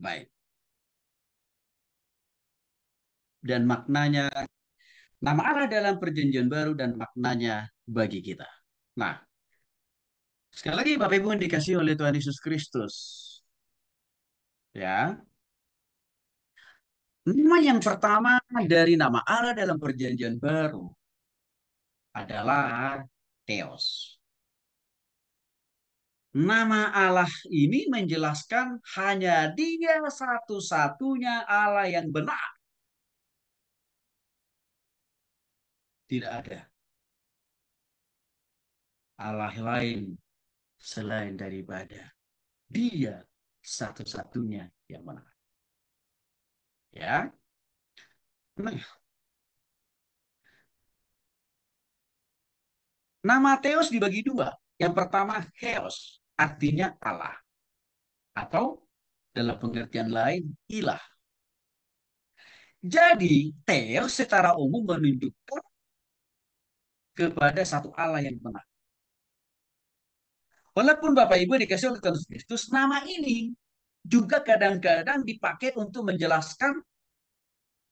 Baik. Dan maknanya, nama Allah dalam perjanjian baru dan maknanya bagi kita. Nah, sekali lagi Bapak Ibu yang dikasih oleh Tuhan Yesus Kristus. Ya, nama yang pertama dari nama Allah dalam perjanjian baru adalah Theos. Nama Allah ini menjelaskan hanya Dia satu-satunya Allah yang benar. Tidak ada Allah lain selain daripada Dia satu-satunya yang benar. Ya. Nah, nama Theos dibagi dua. Yang pertama Theos, artinya Allah. Atau dalam pengertian lain, ilah. Jadi, Theos secara umum menunjukkan kepada satu Allah yang benar. Walaupun Bapak Ibu dikasih oleh Tuhan Kristus, nama ini juga kadang-kadang dipakai untuk menjelaskan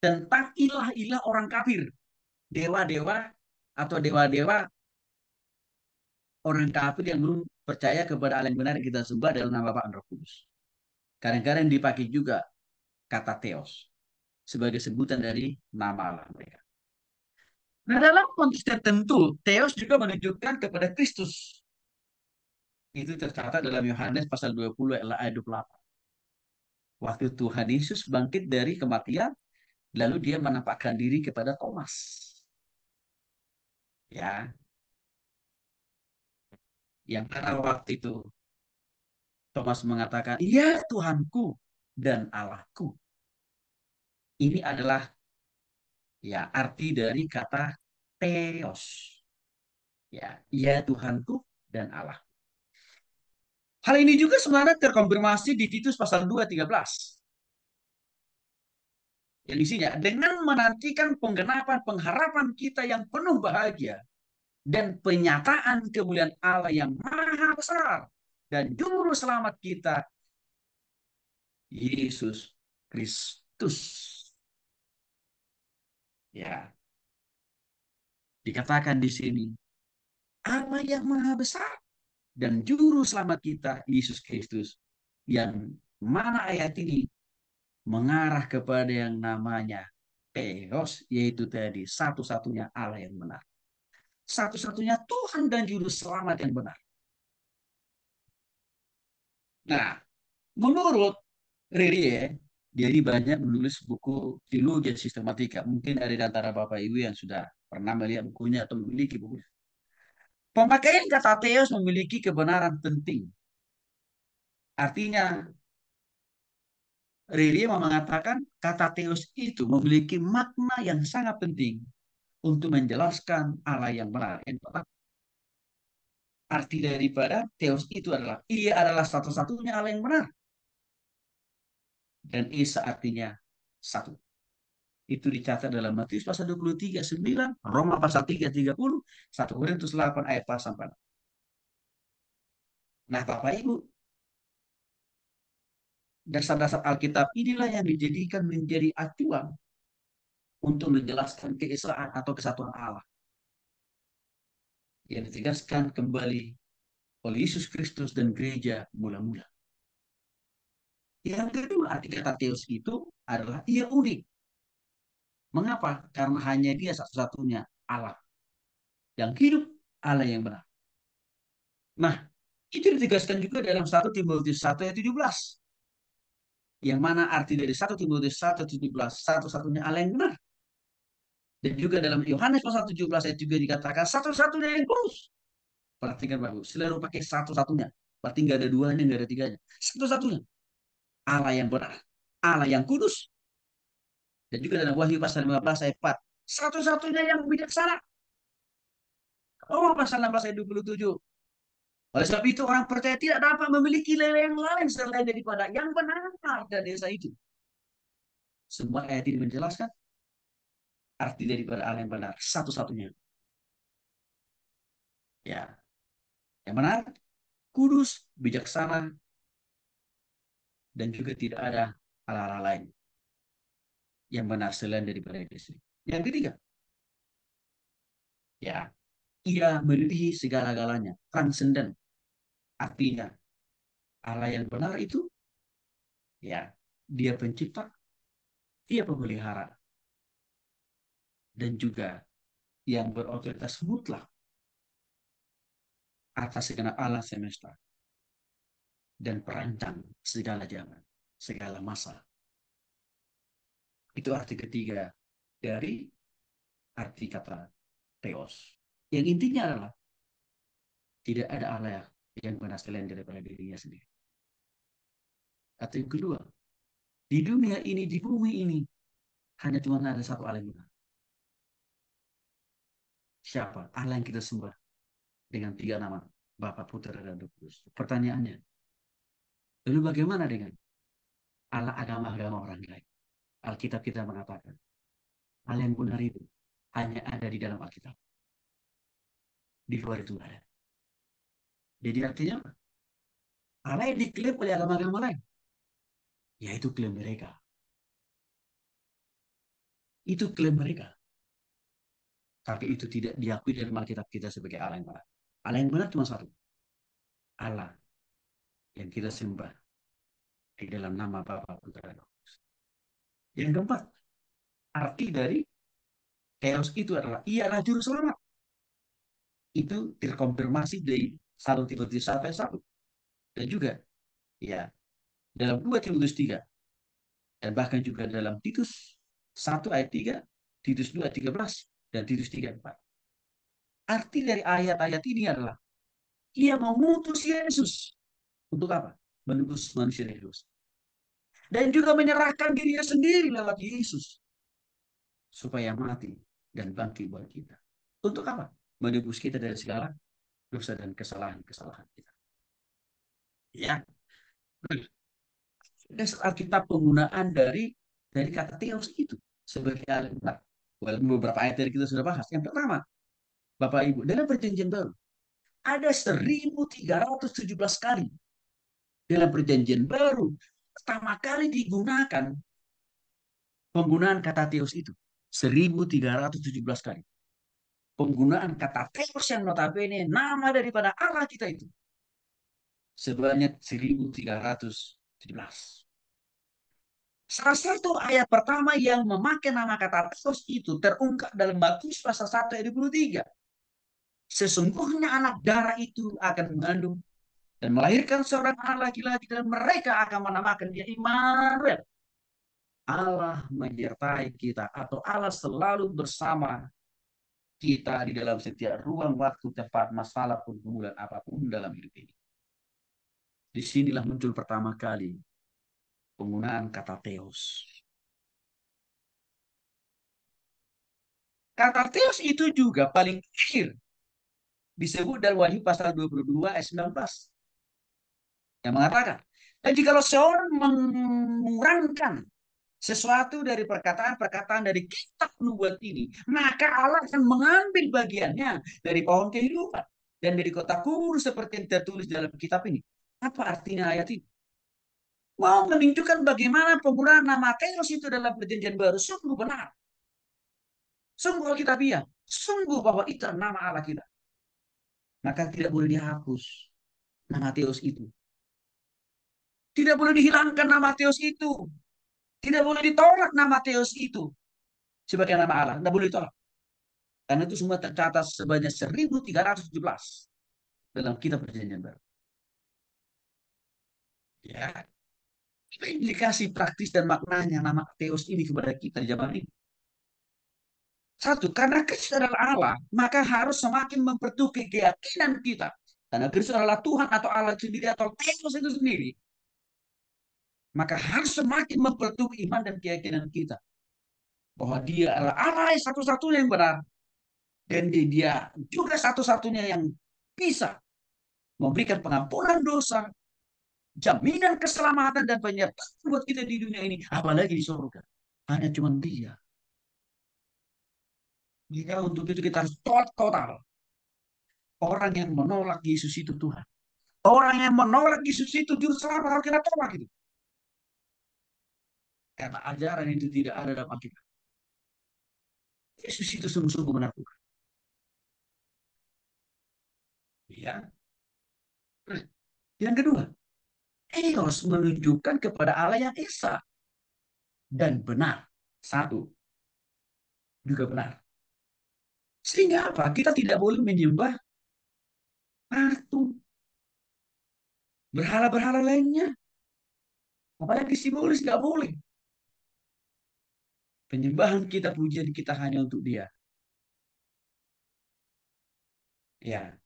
tentang ilah-ilah orang kafir. Dewa-dewa atau dewa-dewa orang kafir yang belum percaya kepada Allah yang benar yang kita sembah dalam nama Bapa dan Roh Kudus. Kadang-kadang dipakai juga kata Theos sebagai sebutan dari nama Allah mereka. Nah, dalam konteks tertentu, Theos juga menunjukkan kepada Kristus. Itu tercatat dalam Yohanes pasal 20 ayat 28. Waktu Tuhan Yesus bangkit dari kematian, lalu dia menampakkan diri kepada Thomas. Ya, yang pada waktu itu Thomas mengatakan, "Ya Tuhanku dan Allahku." Ini adalah ya arti dari kata Theos. Ya Tuhanku dan Allah. Hal ini juga sebenarnya terkonfirmasi di Titus pasal 2:13. Yang isinya, dengan menantikan penggenapan pengharapan kita yang penuh bahagia dan penyataan kemuliaan Allah yang maha besar dan juru selamat kita, Yesus Kristus. Ya, dikatakan di sini, Allah yang maha besar dan juru selamat kita, Yesus Kristus. Yang mana ayat ini mengarah kepada yang namanya Theos, yaitu tadi satu-satunya Allah yang benar. Satu-satunya Tuhan dan Juru Selamat yang benar. Nah, menurut Rerie, dia banyak menulis buku teologi sistematika. Mungkin ada di antara Bapak Ibu yang sudah pernah melihat bukunya atau memiliki bukunya. Pemakaian kata Theos memiliki kebenaran penting. Artinya, Rerie mengatakan kata Theos itu memiliki makna yang sangat penting untuk menjelaskan Allah yang benar. Arti daripada Theos itu adalah ia adalah satu-satunya Allah yang benar. Dan Esa artinya satu. Itu dicatat dalam Matius pasal 23:9, Roma pasal 3:30, 1 Korintus 8 ayat 4 sampai 6. Nah, Bapak Ibu, dasar-dasar Alkitab inilah yang dijadikan menjadi acuan untuk menjelaskan keesaan atau kesatuan Allah yang ditegaskan kembali oleh Yesus Kristus dan gereja mula-mula. Yang kedua, arti kata Theos itu adalah ia unik. Mengapa? Karena hanya dia satu-satunya Allah yang hidup, Allah yang benar. Nah, itu ditegaskan juga dalam 1 Timotius 1 ayat 17. Yang mana arti dari 1 Timotius 1:17, satu-satunya Allah yang benar. Dan juga dalam Yohanes pasal 17 ayat juga dikatakan satu-satunya yang kudus. Perhatikan bagus, selalu pakai satu-satunya. Berarti nggak ada duanya, nggak ada tiganya. Satu-satunya. Allah yang benar. Allah yang kudus. Dan juga dalam Wahyu pasal 15 ayat 4. Satu-satunya yang bijaksana. Oh, pasal 16 ayat 27. Oleh sebab itu orang percaya tidak dapat memiliki yang lain selain daripada yang benar dan desa itu. Semua ayat ini menjelaskan arti daripada Allah yang benar. Satu-satunya. Ya, yang benar, kudus, bijaksana, dan juga tidak ada Allah-Allah lain yang benar selain daripada Dia sendiri. Yang ketiga, ya, Ia melebihi segala-galanya, transenden. Artinya Allah yang benar itu, ya, Dia pencipta, Dia pemelihara, dan juga yang berotoritas mutlak atas segenap alam semesta dan perancang segala zaman, segala masa. Itu arti ketiga dari arti kata Theos. Yang intinya adalah tidak ada Allah yang benar selain daripada dirinya sendiri. Atau yang kedua, di dunia ini, di bumi ini, hanya cuma ada satu Allah yang benar. Siapa? Allah yang kita sembah dengan tiga nama, Bapa, Putra, dan Roh Kudus. Pertanyaannya, lalu bagaimana dengan Allah agama-agama orang lain? Alkitab kita mengatakan, Allah yang benar itu hanya ada di dalam Alkitab. Di luar itu ada. Jadi artinya apa? Allah yang diklaim oleh agama-agama lain, yaitu klaim mereka. Itu klaim mereka. Tapi itu tidak diakui dalam Alkitab kita sebagai Allah yang benar. Allah yang benar cuma satu. Allah yang kita sembah di dalam nama Bapa, Putra, dan Roh Kudus. Yang keempat, arti dari Theos itu adalah ialah juru selamat. Itu terkonfirmasi dari 1 Timotius 1 ayat 1. Dan juga, ya, dalam 2 Timotius 3. Dan bahkan juga dalam Titus 1 ayat 3, Titus 2 ayat 13, dan Titus 3 ayat 4. Arti dari ayat-ayat ini adalah ia mengutus Yesus. Untuk apa? Menebus manusia dari dosa. Dan juga menyerahkan dirinya sendiri lewat Yesus. Supaya mati dan bangkit buat kita. Untuk apa? Menebus kita dari segala dosa dan kesalahan-kesalahan kita. Ya. Dasar Alkitab penggunaan dari kata Theos itu sebagai alat. Walaupun beberapa ayat dari kita sudah bahas. Yang pertama, Bapak Ibu, dalam perjanjian baru ada 1317 kali dalam perjanjian baru pertama kali digunakan penggunaan kata Theos itu. 1317 kali. Penggunaan kata Theos yang notabene nama daripada Allah kita itu sebanyak 1317. Salah satu ayat pertama yang memakai nama kata Theos itu terungkap dalam Matius pasal 1 ayat 23. Sesungguhnya anak darah itu akan mengandung dan melahirkan seorang anak laki-laki dan mereka akan menamakan dia Immanuel. Allah menyertai kita atau Allah selalu bersama kita di dalam setiap ruang waktu, tempat, masalah, pergumulan apapun dalam hidup ini. Disinilah muncul pertama kali penggunaan kata Theos. Kata Theos itu juga paling akhir disebut dalam Wahyu pasal 22 ayat 19 yang mengatakan, dan jika seorang mengurangkan sesuatu dari perkataan-perkataan dari kitab nubuat ini, maka Allah akan mengambil bagiannya dari pohon kehidupan dan dari kota kubur seperti yang tertulis dalam kitab ini. Apa artinya ayat ini? Mau menunjukkan bagaimana penggunaan nama Theos itu dalam perjanjian baru sungguh benar. Sungguh Alkitabiah. Sungguh bahwa itu nama Allah kita. Maka tidak boleh dihapus nama Theos itu. Tidak boleh dihilangkan nama Theos itu. Tidak boleh ditolak nama Theos itu sebagai nama Allah. Tidak boleh ditolak. Karena itu semua tercatat sebanyak 1317 dalam kitab perjanjian baru. Ya. Implikasi praktis dan maknanya nama Theos ini kepada kita di zaman ini. Satu, karena Kristus adalah Allah, maka harus semakin mempertuki keyakinan kita. Karena Kristus adalah Tuhan atau Allah sendiri atau Theos itu sendiri. Maka harus semakin mempertuki iman dan keyakinan kita. Bahwa dia adalah Allah yang satu-satunya yang benar. Dan dia juga satu-satunya yang bisa memberikan pengampunan dosa, jaminan keselamatan dan penyertaan buat kita di dunia ini. Apalagi di surga. Hanya cuma dia. Jika untuk itu kita harus total. Orang yang menolak Yesus itu Tuhan. Orang yang menolak Yesus itu juru selamat harus kita tolak itu. Karena ajaran itu tidak ada dalam Alkitab. Yesus itu sungguh-sungguh menakutkan. Ya. Yang kedua, Eos menunjukkan kepada Allah yang esa dan benar. Satu, juga benar. Sehingga apa? Kita tidak boleh menyembah patung, berhala-berhala lainnya. Apalagi simbolis, nggak boleh. Penyembahan kita, pujian kita hanya untuk dia. Ya,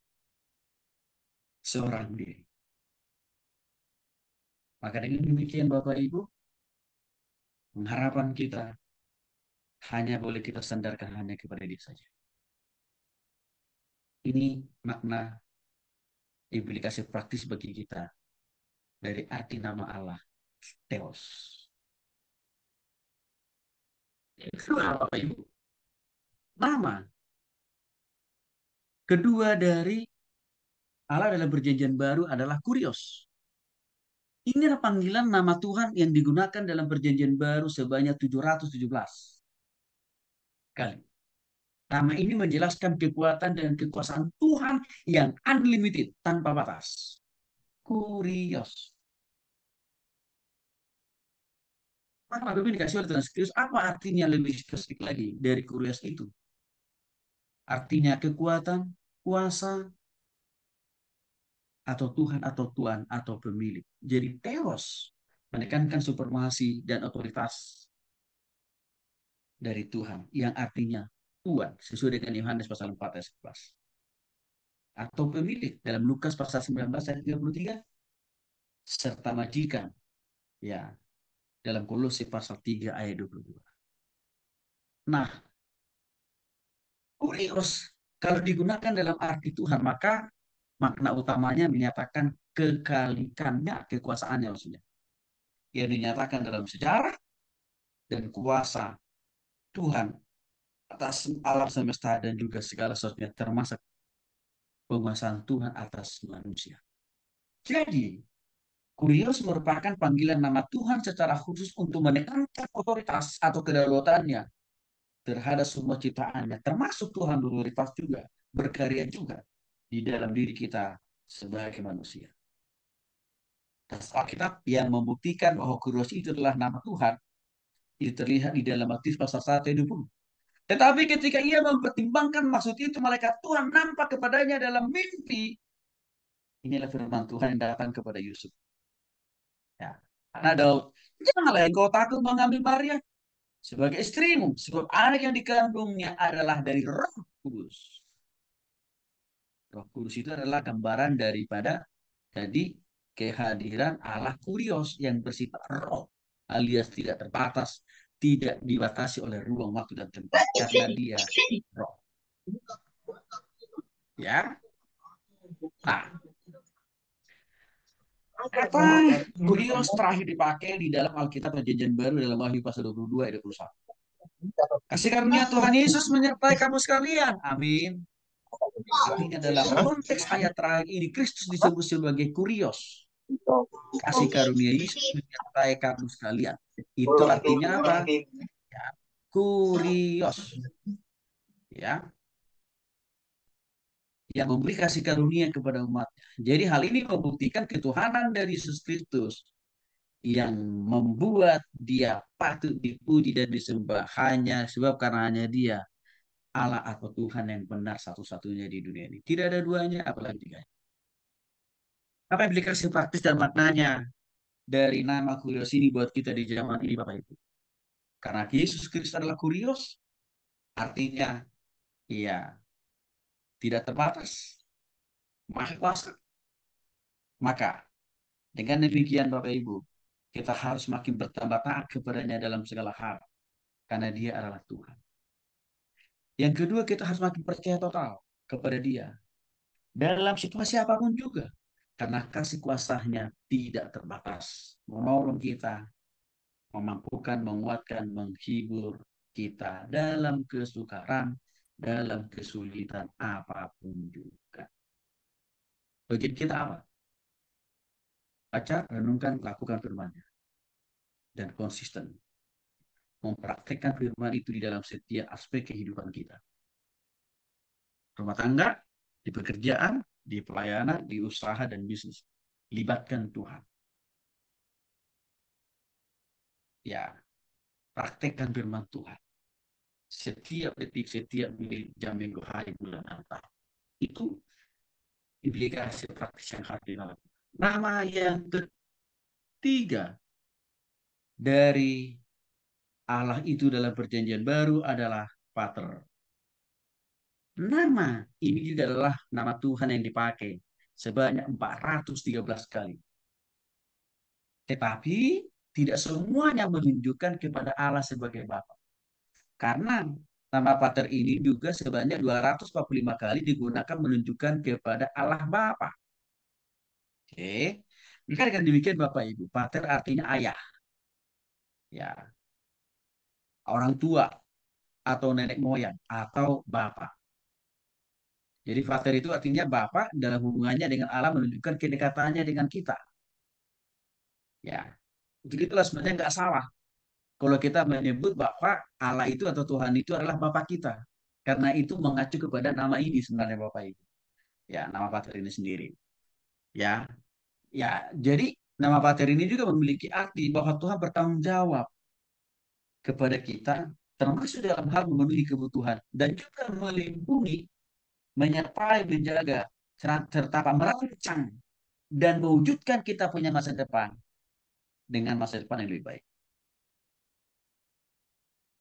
seorang diri. Maka dengan demikian Bapak Ibu, pengharapan kita hanya boleh kita sandarkan hanya kepada dia saja. Ini makna implikasi praktis bagi kita dari arti nama Allah, Theos. Itu apa Bapak Ibu? Nama kedua dari Allah dalam perjanjian baru adalah Kurios. Ini adalah panggilan nama Tuhan yang digunakan dalam perjanjian baru sebanyak 717 kali. Nama ini menjelaskan kekuatan dan kekuasaan Tuhan yang unlimited, tanpa batas. Kurios. Maka Bapak dikasih oleh Tuhan Kristus, apa artinya lebih spesifik lagi dari kurios itu? Artinya kekuatan, kuasa, atau Tuhan, atau Tuhan, atau pemilik. Jadi teos menekankan supremasi dan otoritas dari Tuhan, yang artinya Tuhan, sesuai dengan Yohanes pasal 4 ayat 11. Atau pemilik dalam Lukas pasal 19 ayat 33, serta majikan, ya, dalam Kolose pasal 3 ayat 22. Nah, kurios kalau digunakan dalam arti Tuhan, maka makna utamanya menyatakan kekalikannya, kekuasaannya maksudnya. Yang dinyatakan dalam sejarah dan kuasa Tuhan atas alam semesta dan juga segala sesuatunya, termasuk penguasaan Tuhan atas manusia. Jadi, kurios merupakan panggilan nama Tuhan secara khusus untuk menekankan otoritas atau kedaulatannya terhadap semua ciptaannya, termasuk Tuhan beroritas juga, berkarya juga di dalam diri kita sebagai manusia. Alkitab yang membuktikan bahwa kurios itu adalah nama Tuhan, itu terlihat di dalam Matius pasal 1 ayat 20. Tetapi ketika ia mempertimbangkan maksud itu, malaikat Tuhan nampak kepadanya dalam mimpi. Inilah firman Tuhan yang datang kepada Yusuf. Ya. Anak Daud, janganlah engkau takut mengambil Maria sebagai istrimu, sebab anak yang dikandungnya adalah dari Roh Kudus. Roh Kudus itu adalah gambaran daripada jadi kehadiran Allah Kurios yang bersifat roh, alias tidak terbatas, tidak dibatasi oleh ruang, waktu, dan tempat, karena dia roh. Ya, nah, kata Kurios terakhir dipakai di dalam Alkitab Perjanjian Baru dalam Wahyu pasal 22 ayat 21. Kasih karunia Tuhan Yesus menyertai kamu sekalian. Amin. Artinya dalam konteks ayat terakhir ini, Kristus disebut sebagai Kurios. Kasih karunia Yesus menyertai kamu sekalian. Itu artinya apa? Ya, Kurios. Ya, yang memberi kasih karunia kepada umatnya. Jadi hal ini membuktikan ketuhanan dari Yesus Kristus yang membuat dia patut dipuji dan disembah hanya sebab karena hanya dia Allah atau Tuhan yang benar satu-satunya di dunia ini. Tidak ada duanya, apalagi tiga. Apa implikasi praktis dan maknanya dari nama Kurios ini buat kita di zaman ini, Bapak Ibu? Karena Yesus Kristus adalah Kurios, artinya ya tidak terbatas, maha kuasa. Maka dengan demikian Bapak Ibu, kita harus makin bertambah taat kepadanya dalam segala hal. Karena dia adalah Tuhan. Yang kedua, kita harus makin percaya total kepada dia. Dalam situasi apapun juga. Karena kasih kuasanya tidak terbatas. Menolong kita, memampukan, menguatkan, menghibur kita dalam kesukaran, dalam kesulitan apapun juga. Bagi kita apa? Baca, renungkan, lakukan firman-Nya. Dan konsisten mempraktekkan firman itu di dalam setiap aspek kehidupan kita. Rumah tangga, di pekerjaan, di pelayanan, di usaha dan bisnis. Libatkan Tuhan. Ya, praktekkan firman Tuhan. Setiap detik, setiap menit, jam, minggu, hari, bulan, tahun. Itu implikasi praktis yang harus dilakukan. Nama yang ketiga dari Allah itu dalam perjanjian baru adalah Pater. Nama ini adalah nama Tuhan yang dipakai sebanyak 413 kali. Tetapi tidak semuanya menunjukkan kepada Allah sebagai Bapa. Karena nama Pater ini juga sebanyak 245 kali digunakan menunjukkan kepada Allah Bapa. Oke. Maka dengan demikian Bapak Ibu, Pater artinya ayah. Ya, orang tua atau nenek moyang atau bapak. Jadi Pater itu artinya bapak dalam hubungannya dengan Allah menunjukkan kedekatannya dengan kita. Ya, untuk itulah sebenarnya nggak salah kalau kita menyebut Bapak Allah itu atau Tuhan itu adalah Bapak kita. Karena itu mengacu kepada nama ini sebenarnya Bapak Ibu. Ya, nama Pater ini sendiri. Ya, ya. Jadi nama Pater ini juga memiliki arti bahwa Tuhan bertanggung jawab kepada kita, termasuk dalam hal memenuhi kebutuhan dan juga melindungi, menyertai, menjaga, serta merancang dan mewujudkan kita punya masa depan dengan masa depan yang lebih baik.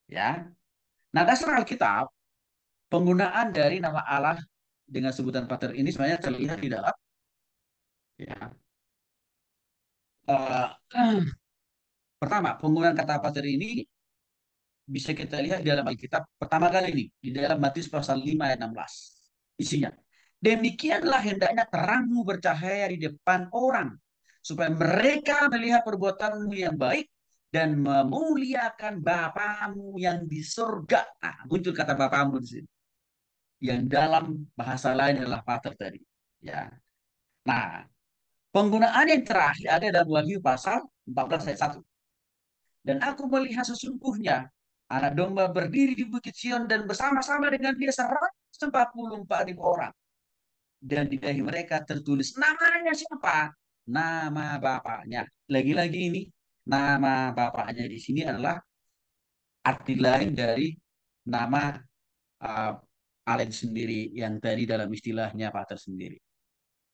Ya. Nah, dasar Alkitab, penggunaan dari nama Allah dengan sebutan Pater ini sebenarnya terlihat di dalam ya, uh, pertama penggunaan kata Pater ini bisa kita lihat di dalam Alkitab pertama kali ini di dalam Matius pasal 5 ayat 16. Isinya, demikianlah hendaknya terangmu bercahaya di depan orang supaya mereka melihat perbuatanmu yang baik dan memuliakan Bapamu yang di surga. Nah, muncul kata Bapamu di sini. Yang dalam bahasa lain adalah Pater tadi. Ya. Nah, penggunaan yang terakhir ada dalam Wahyu pasal 14 ayat 1. Dan aku melihat sesungguhnya anak domba berdiri di Bukit Sion dan bersama-sama dengan dia 144 ribu orang. Dan di dahi mereka tertulis namanya siapa? Nama bapaknya. Lagi-lagi ini nama bapaknya di sini adalah arti lain dari nama uh, Alen sendiri yang tadi dalam istilahnya Pater sendiri.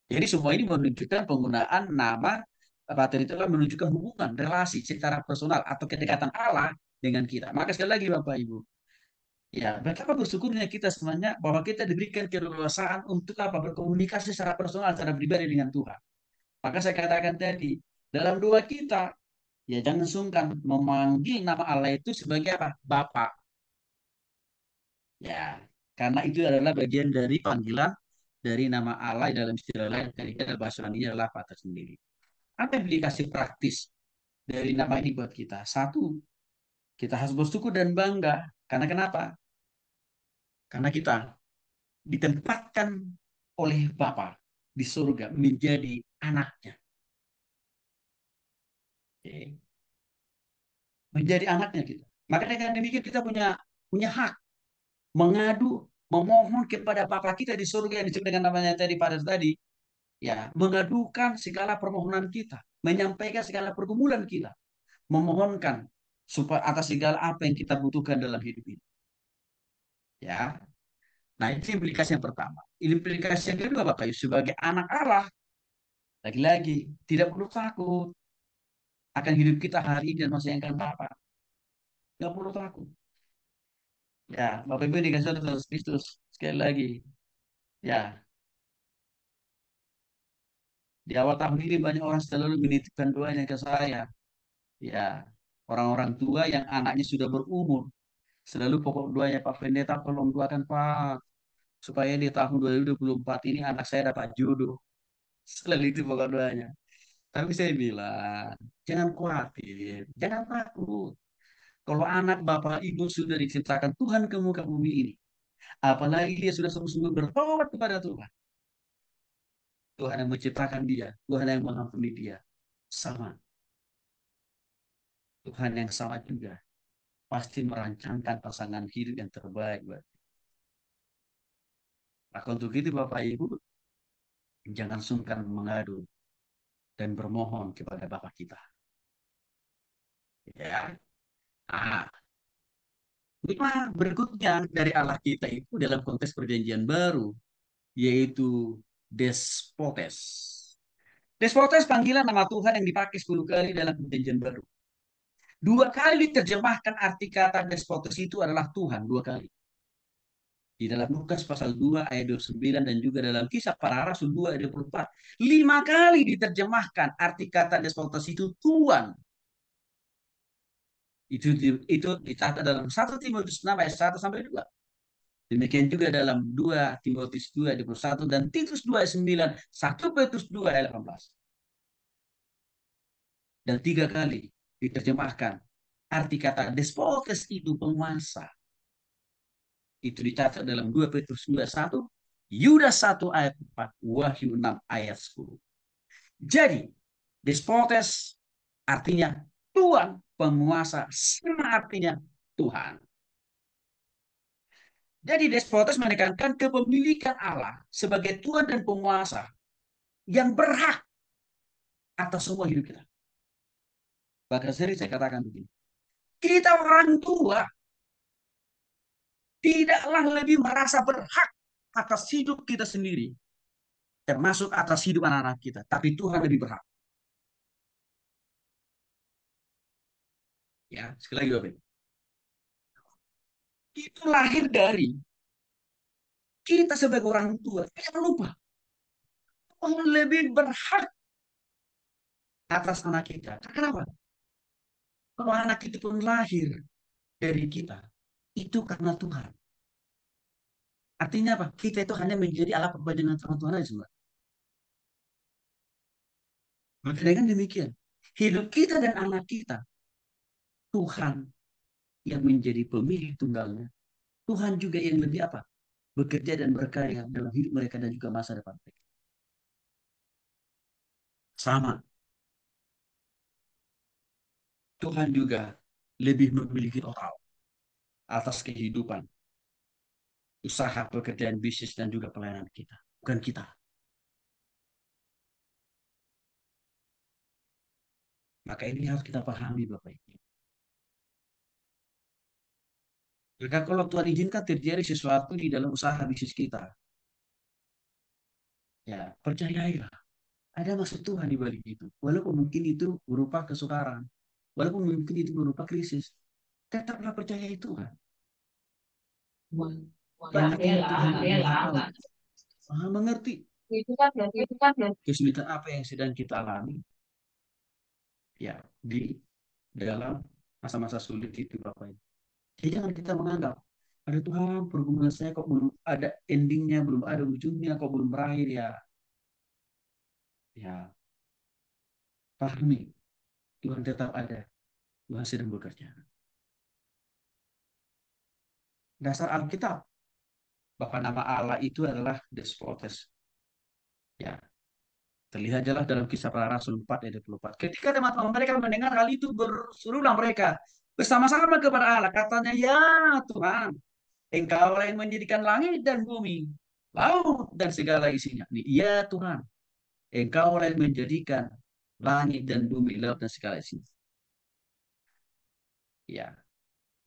Jadi semua ini menunjukkan penggunaan nama Pater itu adalah menunjukkan hubungan, relasi secara personal atau kedekatan Allah dengan kita. Maka sekali lagi Bapak Ibu, ya betapa bersyukurnya kita sebenarnya bahwa kita diberikan keleluasaan untuk apa berkomunikasi secara personal, secara pribadi dengan Tuhan. Maka saya katakan tadi, dalam doa kita, ya jangan sungkan memanggil nama Allah itu sebagai apa? Bapa. Ya, karena itu adalah bagian dari panggilan dari nama Allah dalam istilah lain dari bahasa ini adalah Pater sendiri. Apa implikasi praktis dari nama ini buat kita? Satu, kita harus bersyukur dan bangga. Karena kenapa? Karena kita ditempatkan oleh Bapa di surga menjadi anaknya. Oke. Menjadi anaknya kita. Maka dengan demikian kita punya hak mengadu, memohon kepada Bapa kita di surga yang disebut dengan namanya tadi pada tadi, ya, mengadukan segala permohonan kita, menyampaikan segala pergumulan kita, memohonkan supaya atas segala apa yang kita butuhkan dalam hidup ini. Ya, nah itu implikasi yang pertama. Implikasi yang kedua, Bapak Ibu, sebagai anak Allah, lagi-lagi tidak perlu takut akan hidup kita hari ini dan masa yang akan datang. Tidak perlu takut. Ya, Bapak Ibu dikasih oleh Yesus Kristus. Sekali lagi, ya, di awal tahun ini banyak orang selalu menitipkan doanya ke saya. Ya, orang-orang tua yang anaknya sudah berumur. Selalu pokok doanya Pak Pendeta tolong doakan Pak supaya di tahun 2024 ini anak saya dapat jodoh. Selalu itu pokok doanya. Tapi saya bilang, jangan khawatir, jangan takut. Kalau anak Bapak Ibu sudah diciptakan Tuhan ke muka bumi ini, apalagi dia sudah sungguh-sungguh bertobat kepada Tuhan. Tuhan yang menciptakan dia, Tuhan yang mengampuni dia. Sama, Tuhan yang sama juga pasti merancangkan pasangan hidup yang terbaik buat. Maka untuk itu Bapak Ibu, jangan sungkan mengadu dan bermohon kepada Bapa kita. Ya. Nah, lima berikutnya dari Allah kita itu dalam konteks perjanjian baru, yaitu despotes. Despotes panggilan nama Tuhan yang dipakai 10 kali dalam perjanjian baru. Dua kali diterjemahkan arti kata despotes itu adalah Tuhan, dua kali. Di dalam Lukas pasal 2 ayat 29 dan juga dalam Kisah Para Rasul 2 ayat 24. Lima kali diterjemahkan arti kata despotes itu Tuhan. Itu dicatat dalam 1 Timotius 6 ayat 1 sampai 2. Demikian juga dalam 2 Timotius 2 ayat 21 dan Titus 2 ayat 9, 1 Petrus 2 ayat 18. Dan tiga kali diterjemahkan arti kata despotes itu penguasa. Itu dicatat dalam 2 Petrus 2 ayat 1, Yudas 1 ayat 4, Wahyu 6 ayat 10. Jadi, despotes artinya tuan, penguasa, sama artinya Tuhan. Jadi despotes menekankan kepemilikan Allah sebagai Tuhan dan penguasa yang berhak atas semua hidup kita. Bahkan sering saya katakan begini, kita orang tua tidaklah lebih merasa berhak atas hidup kita sendiri, termasuk atas hidup anak-anak kita, tapi Tuhan lebih berhak. Ya, sekali lagi Bapak. Itu lahir dari kita sebagai orang tua. Jangan lupa, Tuhan lebih berhak atas anak kita. Kenapa? Kalau anak itu pun lahir dari kita, itu karena Tuhan. Artinya apa? Kita itu hanya menjadi alat perbandingan sama Tuhan aja. Makanya kan demikian. Hidup kita dan anak kita, Tuhan yang menjadi pemilik tunggalnya. Tuhan juga yang lebih apa? Bekerja dan berkarya dalam hidup mereka dan juga masa depan mereka. Sama, Tuhan juga lebih memiliki total atas kehidupan, usaha, pekerjaan, bisnis, dan juga pelayanan kita. Bukan kita. Maka ini harus kita pahami Bapak Ibu. Maka kalau Tuhan izinkan terjadi sesuatu di dalam usaha bisnis kita, ya percayailah. Ada maksud Tuhan di balik itu. Walaupun mungkin itu berupa kesukaran. Walaupun mungkin itu berupa krisis. Tetaplah percaya Tuhan. Yang penting Tuhan adalah Allah. Maha mengerti kesulitan apa yang sedang kita alami. Ya, di dalam masa-masa sulit itu Bapak Ibu. Jadi jangan kita menganggap, ada Tuhan pergumulan saya kok belum ada endingnya, belum ada ujungnya, kok belum berakhir ya. Ya, pahami. Tuhan tetap ada. Tuhan sedang bekerja. Dasar Alkitab, bahwa nama Allah itu adalah despotes. Ya, terlihat jelas dalam kisah para rasul 4 ayat 24. Ketika teman-teman mereka mendengar hal itu, berserulah mereka bersama-sama kepada Allah. Katanya, ya Tuhan, Engkau yang menjadikan langit dan bumi, laut dan segala isinya. Ya Tuhan, Engkau yang menjadikan langit dan bumi, laut dan segala isinya. Ya,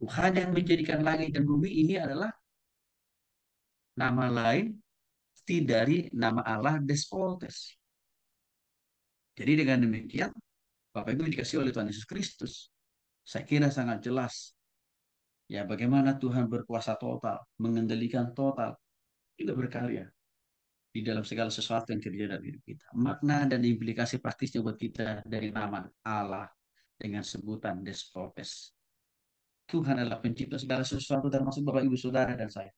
Tuhan yang menjadikan langit dan bumi ini adalah nama lain dari nama Allah Despotes. Jadi dengan demikian, Bapak Ibu dikasih oleh Tuhan Yesus Kristus, saya kira sangat jelas ya bagaimana Tuhan berkuasa total, mengendalikan total, juga berkarya di dalam segala sesuatu yang terjadi dalam hidup kita. Makna dan implikasi praktisnya buat kita dari nama Allah dengan sebutan Despotes. Tuhan adalah pencipta segala sesuatu termasuk Bapak Ibu Saudara dan saya.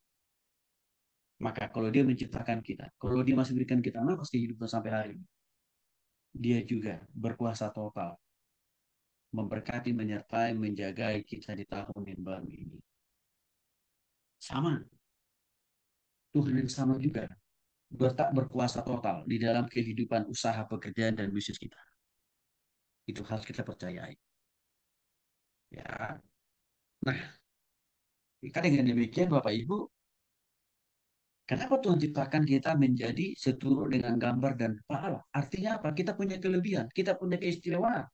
Maka kalau dia menciptakan kita, kalau dia masih berikan kita nafas kehidupan sampai hari ini, dia juga berkuasa total memberkati, menyertai, menjagai kita di tahun yang baru ini. Sama, Tuhan yang sama juga berkuasa total di dalam kehidupan usaha, pekerjaan, dan bisnis kita. Itu harus kita percayai. Ya, Nah, kan dengan demikian Bapak Ibu, kenapa Tuhan ciptakan kita menjadi seturut dengan gambar dan rupa Allah? Artinya apa? Kita punya kelebihan, kita punya keistimewaan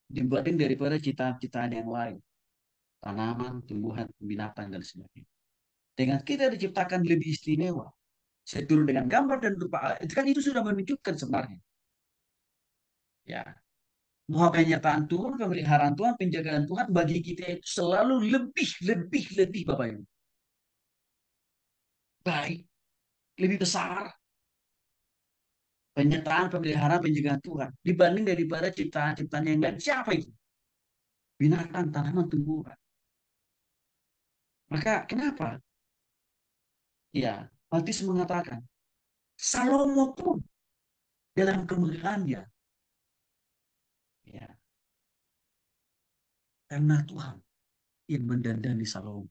dibanding daripada ciptaan-ciptaan yang lain, tanaman, tumbuhan, binatang dan sebagainya. Dengan kita diciptakan lebih istimewa, seturut dengan gambar dan rupa Allah, itu kan itu sudah menunjukkan sebenarnya, ya, bahwa penyertaan Tuhan, pemeliharaan Tuhan, penjagaan Tuhan bagi kita itu selalu lebih, lebih, lebih, Bapak Ibu. Baik, lebih besar penyertaan, pemeliharaan, penjagaan Tuhan dibanding daripada ciptaan-ciptaan yang lain. Siapa itu? Binatang, tanaman, tumbuhan. Maka kenapa? Ya, Altis mengatakan, Salomo pun dalam kemuliaannya, ya, karena Tuhan yang mendandani Salomo.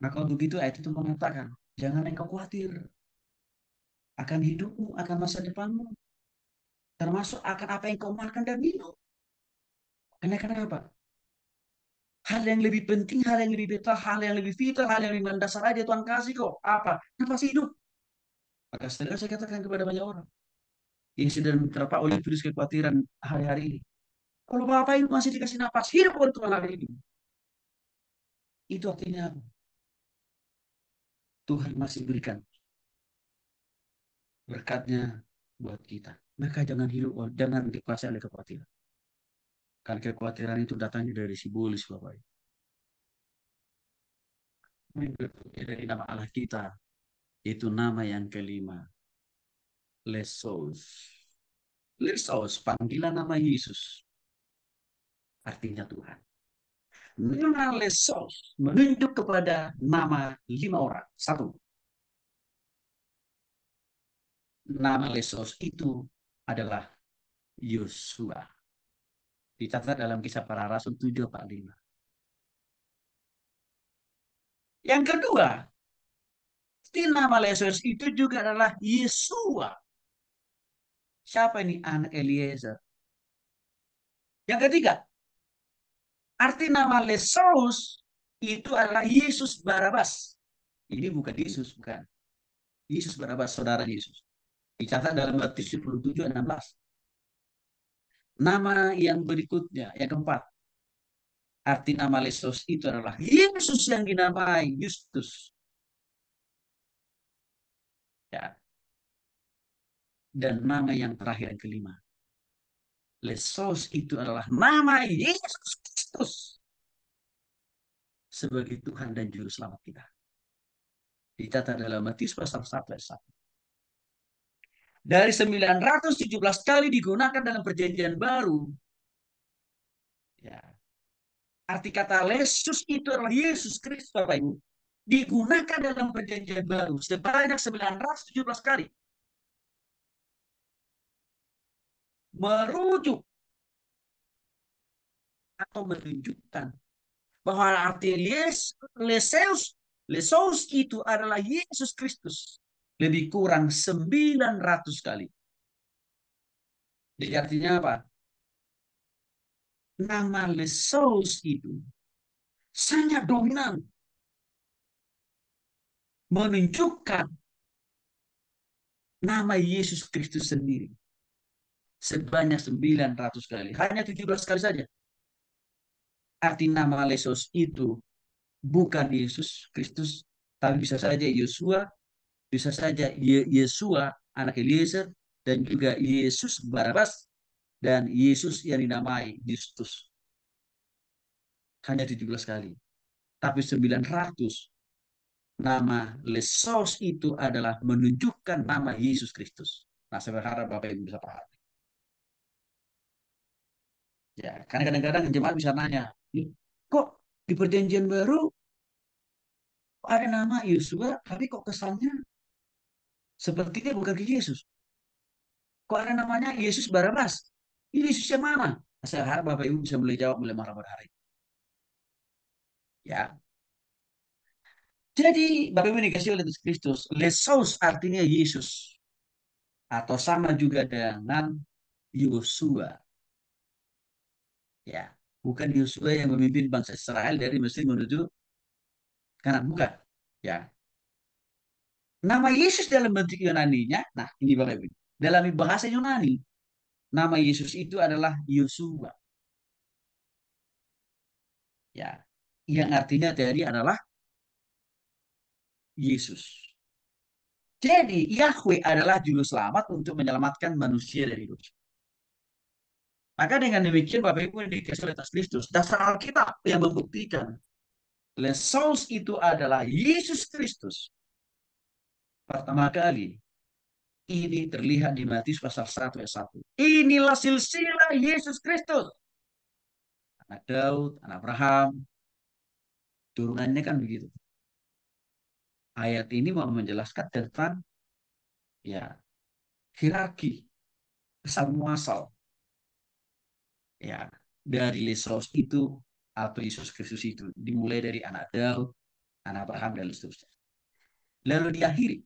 Maka untuk itu ayat itu mengatakan, jangan engkau khawatir akan hidupmu, akan masa depanmu, termasuk akan apa yang kau makan dan minum. Karena kenapa? Hal yang lebih penting, hal yang lebih vital, hal yang lebih vital, hal yang lebih mendasar aja Tuhan kasih kok. Apa? Nafas hidup. Maka setelah saya katakan kepada banyak orang yang sedang terpaku oleh virus kekhawatiran hari-hari ini. Kalau Bapak itu masih dikasih nafas hidup oleh Tuhan hari ini, itu artinya apa? Tuhan masih berikan berkatnya buat kita. Maka jangan hidup, jangan dikuasai oleh kekhawatiran. Karena kekhawatiran itu datangnya dari si iblis, Bapak. Dari nama Allah kita, itu nama yang kelima, Lesos. Lesos, panggilan nama Yesus, artinya Tuhan. Nama Lesos menunjuk kepada nama 5 orang. Satu, nama Lesos itu adalah Yosua. Dicatat dalam kisah para rasul 7:45. Yang kedua, di nama Lesos itu juga adalah Yesua. Siapa ini? Anak Eliezer. Yang ketiga, arti nama Lesos itu adalah Yesus Barabas. Ini bukan Yesus, bukan. Yesus Barabas, saudara Yesus. Dicatat dalam Matius 27:16. Nama yang berikutnya, yang keempat, arti nama Lesos itu adalah Yesus yang dinamai Justus. Ya. Dan nama yang terakhir yang kelima, Lesos itu adalah nama Yesus Kristus sebagai Tuhan dan Juru Selamat kita. Dicatat dalam Matius pasal 1 ayat 1. Dari 917 kali digunakan dalam perjanjian baru, ya, arti kata Yesus itu adalah Yesus Kristus, Bapak Ibu. Digunakan dalam perjanjian baru sebanyak 917 kali. Merujuk atau menunjukkan bahwa arti Lesos itu adalah Yesus Kristus. Lebih kurang 900 kali. Jadi artinya apa? Nama Lesos itu sangat dominan. Menunjukkan nama Yesus Kristus sendiri. Sebanyak 900 kali. Hanya 17 kali saja. Arti nama Lesos itu bukan Yesus Kristus, tapi bisa saja Yosua, bisa saja Yesua, anak Eliezer, dan juga Yesus Barabas, dan Yesus yang dinamai Justus. Hanya 17 kali. Tapi 900 nama Lesos itu adalah menunjukkan nama Yesus Kristus. Nah, saya berharap Bapak Ibu bisa paham. Ya, karena kadang-kadang jemaat bisa nanya, kok di perjanjian baru ada nama Yosua, tapi kok kesannya sepertinya bukan ke Yesus. Kok ada namanya Yesus Barabas? Ini Yesus yang mana? Saya harap Bapak Ibu bisa boleh jawab mulai malam hari. Ya, jadi Bapak Ibu dikasih oleh Yesus Kristus. Lesos artinya Yesus. Atau sama juga dengan Yosua. Ya, Bukan Yosua yang memimpin bangsa Israel dari Mesir menuju Kanan, bukan. Ya. Nama Yesus dalam bentuk Yunaninya, nah ini Bapak Ibu. Dalam bahasa Yunani, nama Yesus itu adalah Yosua. Ya. Yang artinya tadi adalah Yesus. Jadi Yahweh adalah juru selamat untuk menyelamatkan manusia dari dosa. Maka dengan demikian Bapak Ibu yang dikasih oleh Kristus, dasar Alkitab yang membuktikan Lesos itu adalah Yesus Kristus. Pertama kali ini terlihat di Matius pasal 1 ayat 1. Inilah silsilah Yesus Kristus. Anak Daud, anak Abraham, turunannya kan begitu. Ayat ini mau menjelaskan tentang ya hierarki asal muasal ya dari Lesos itu atau Yesus Kristus itu dimulai dari anak Daud, anak Abraham dan seterusnya. Lalu diakhiri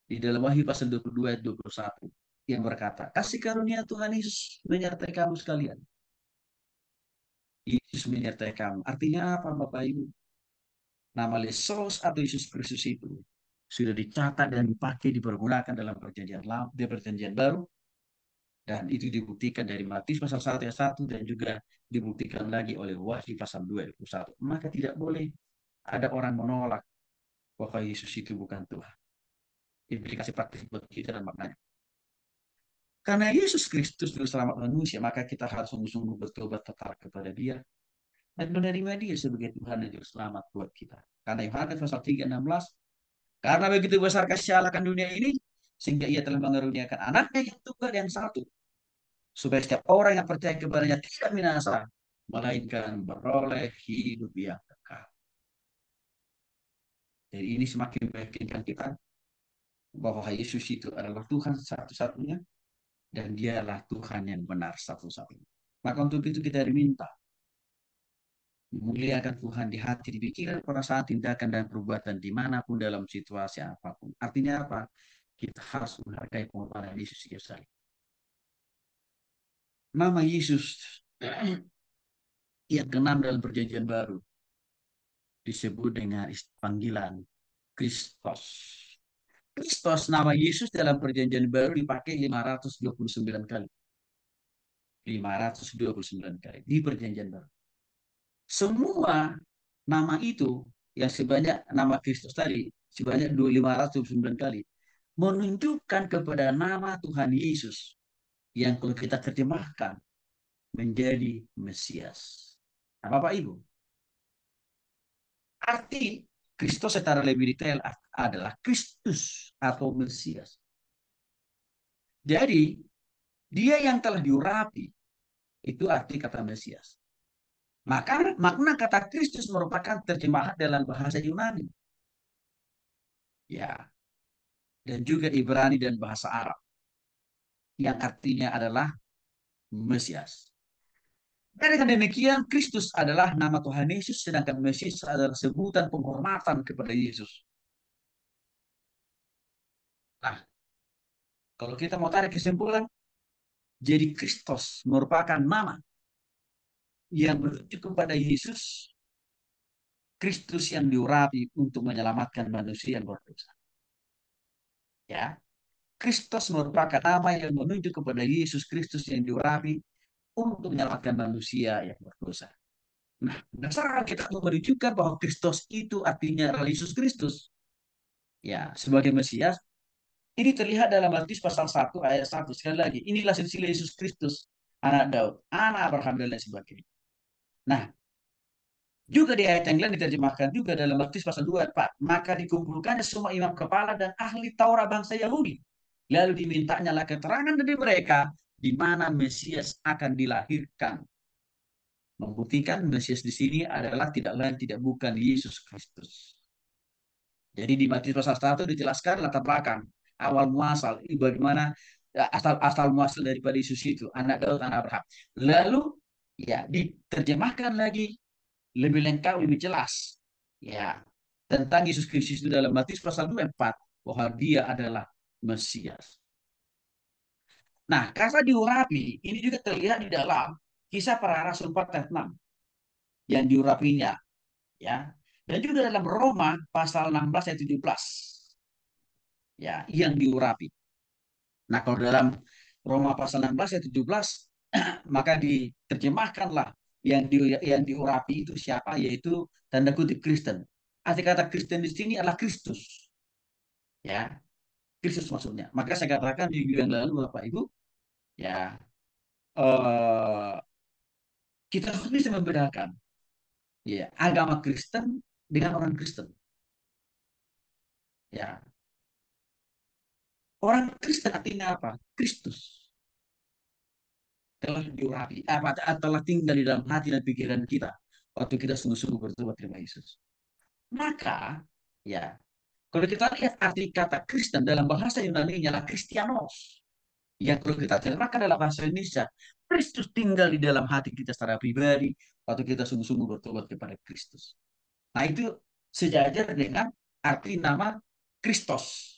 di dalam Wahyu pasal 22 ayat 21 yang berkata, kasih karunia Tuhan Yesus menyertai kamu sekalian. Yesus menyertai kamu. Artinya apa Bapak Ibu? Nama Lesos atau Yesus Kristus itu sudah dicatat dan dipakai dipergunakan dalam perjanjian lama, di perjanjian baru, dan itu dibuktikan dari Matius pasal 1 ayat 1 dan juga dibuktikan lagi oleh Wahyu pasal 2 ayat 21. Maka tidak boleh ada orang menolak bahwa Yesus itu bukan Tuhan. Implikasi praktis buat kita dan maknanya. Karena Yesus Kristus juru selamat manusia, maka kita harus sungguh-sungguh bertobat total kepada Dia dan menerima Dia sebagai Tuhan dan juru selamat buat kita. Karena Yohanes pasal 3:16, karena begitu besar kasih Allah akan dunia ini, sehingga Ia telah mengaruniakan anaknya yang tunggal yang satu, supaya setiap orang yang percaya kepadanya tidak binasa, melainkan beroleh hidup yang kekal. Jadi ini semakin meyakinkan kita bahwa Yesus itu adalah Tuhan satu-satunya dan dialah Tuhan yang benar satu-satunya. Maka untuk itu kita diminta memuliakan Tuhan di hati, di pikiran, perasaan, tindakan, dan perbuatan dimanapun dalam situasi apapun. Artinya apa? Kita harus menghargai pengorbanan Yesus Kristus. Nama Yesus yang keenam dalam perjanjian baru disebut dengan panggilan Kristus. Kristus, nama Yesus dalam perjanjian baru dipakai 529 kali. 529 kali di perjanjian baru. Semua nama itu yang sebanyak nama Kristus tadi sebanyak 509 kali menunjukkan kepada nama Tuhan Yesus yang kalau kita terjemahkan menjadi Mesias. Nah, Bapak Ibu, arti Kristus secara lebih detail adalah Kristus atau Mesias. Jadi, dia yang telah diurapi, itu arti kata Mesias. Maka makna kata Kristus merupakan terjemahan dalam bahasa Yunani. Ya, dan juga Ibrani dan bahasa Arab. Yang artinya adalah Mesias. Dan dengan demikian, Kristus adalah nama Tuhan Yesus, sedangkan Mesias adalah sebutan penghormatan kepada Yesus. Nah, kalau kita mau tarik kesimpulan, jadi Kristus merupakan nama yang merujuk kepada Yesus, Kristus yang diurapi untuk menyelamatkan manusia yang berdosa. Ya, Kristus merupakan nama yang menunjuk kepada Yesus Kristus yang diurapi untuk menyelamatkan manusia yang berdosa. Nah, dasar kita menunjukkan bahwa Kristus itu artinya adalah Yesus Kristus. Ya, sebagai Mesias, ini terlihat dalam Matius pasal 1 ayat 1. Sekali lagi, inilah silsilah Yesus Kristus, anak Daud, anak Abraham dan lain sebagainya. Nah, juga di ayat yang lain diterjemahkan juga dalam Matius pasal 2 ayat 4. Maka dikumpulkannya semua imam kepala dan ahli Taurat bangsa Yahudi. Lalu dimintanya lah keterangan dari mereka di mana Mesias akan dilahirkan. Membuktikan Mesias di sini adalah tidak lain tidak bukan Yesus Kristus. Jadi di Matius pasal 1 dijelaskan latar belakang awal muasal bagaimana asal muasal daripada Yesus itu anak Daud anak Abraham. Lalu ya diterjemahkan lagi lebih lengkap lebih jelas ya tentang Yesus Kristus itu dalam Matius pasal 2 4 bahwa dia adalah Mesias. Nah, kata diurapi ini juga terlihat di dalam Kisah Para Rasul 4 ayat 6 yang diurapinya, ya. Dan juga dalam Roma pasal 16 ayat 17, ya, yang diurapi. Nah, kalau dalam Roma pasal 16 ayat 17, maka diterjemahkanlah yang diurapi itu siapa, yaitu tanda kutip Kristen. Arti kata Kristen di sini adalah Kristus, ya, Kristus maksudnya. Maka saya katakan di minggu yang lalu, Bapak Ibu, ya, eh, kita harus bisa membedakan, ya, agama Kristen dengan orang Kristen. Ya, orang Kristen artinya apa? Kristus telah diurapi, telah tinggal di dalam hati dan pikiran kita waktu kita sungguh-sungguh bertobat terima Yesus. Maka, ya, kalau kita lihat arti kata Kristen dalam bahasa Yunani adalah Kristianos. Yang kalau kita terjemahkan dalam bahasa Indonesia, Kristus tinggal di dalam hati kita secara pribadi waktu kita sungguh-sungguh bertobat kepada Kristus. Nah, itu sejajar dengan arti nama Kristos.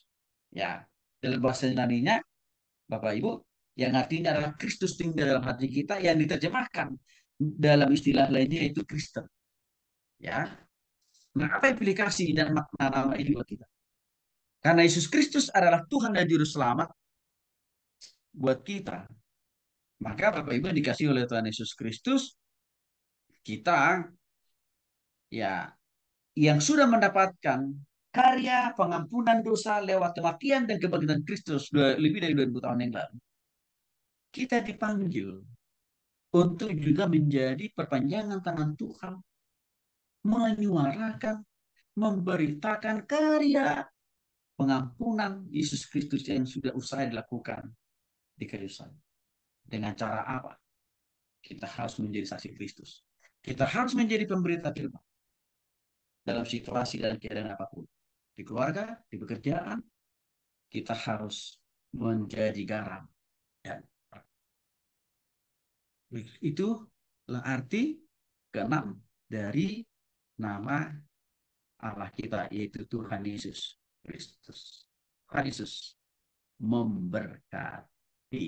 Ya, dalam bahasa Yunani-nya, Bapak Ibu, yang artinya adalah Kristus tinggal dalam hati kita, yang diterjemahkan dalam istilah lainnya itu Kristen. Ya, nah, apa implikasi dan makna nama ini buat kita? Karena Yesus Kristus adalah Tuhan dan Juru Selamat buat kita, maka Bapak Ibu yang dikasih oleh Tuhan Yesus Kristus, kita, ya, yang sudah mendapatkan karya pengampunan dosa lewat kematian dan kebangkitan Kristus lebih dari 2000 tahun yang lalu, kita dipanggil untuk juga menjadi perpanjangan tangan Tuhan, menyuarakan, memberitakan karya pengampunan Yesus Kristus yang sudah usai dilakukan di kayu salib. Dengan cara apa? Kita harus menjadi saksi Kristus. Kita harus menjadi pemberita firman dalam situasi dan keadaan apapun. Di keluarga, di pekerjaan, kita harus menjadi garam. Dan itulah arti keenam dari nama Allah kita, yaitu Tuhan Yesus Kristus. Tuhan Yesus memberkati.